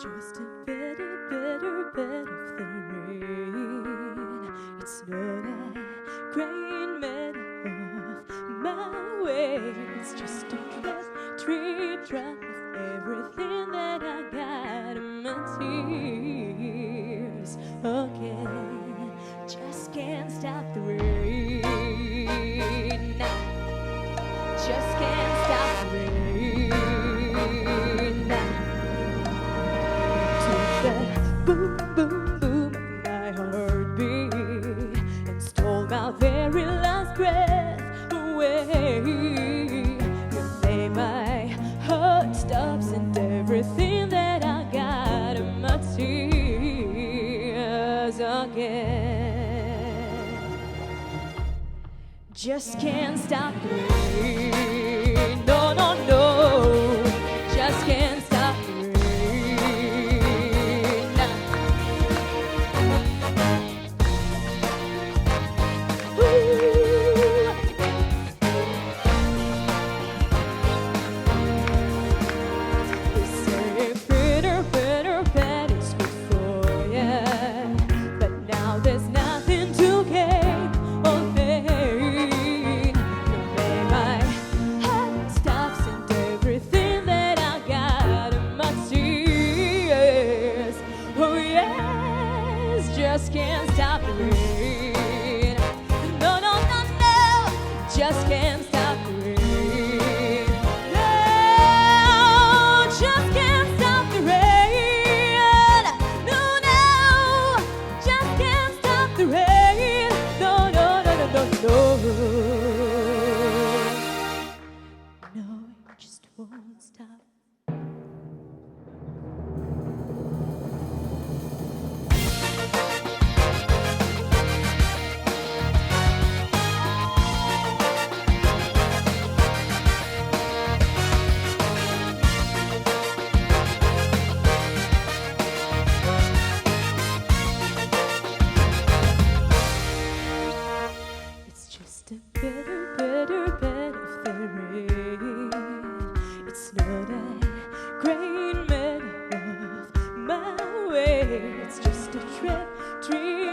just a bitter, bitter bit of the rain. It's not a grain made of my way. It's just a drip drop of everything that I got in my tears. Okay, just can't stop the rain. Just can't stop the rain. To the boom, boom, boom of my heartbeat and stole my very last breath away. You made my heart stops and everything that I got in my tears again. Just can't stop the rain. No, no, no. Just can't stop the rain. Ooh. They say bitter, bitter, bad is good for ya, but now there's nothing to gain or pain. You made my heart stops and everything that I got in my tears. Oh yes, just can't stop the rain. No, no, no, no, just can't stop the rain. No, just can't stop the rain. No, no, just can't stop the rain. No, no, no, no, no, no. No, it just won't stop. It's just a bitter, bitter bit of the rain. It's not a grain made of my way. It's just a drip, drip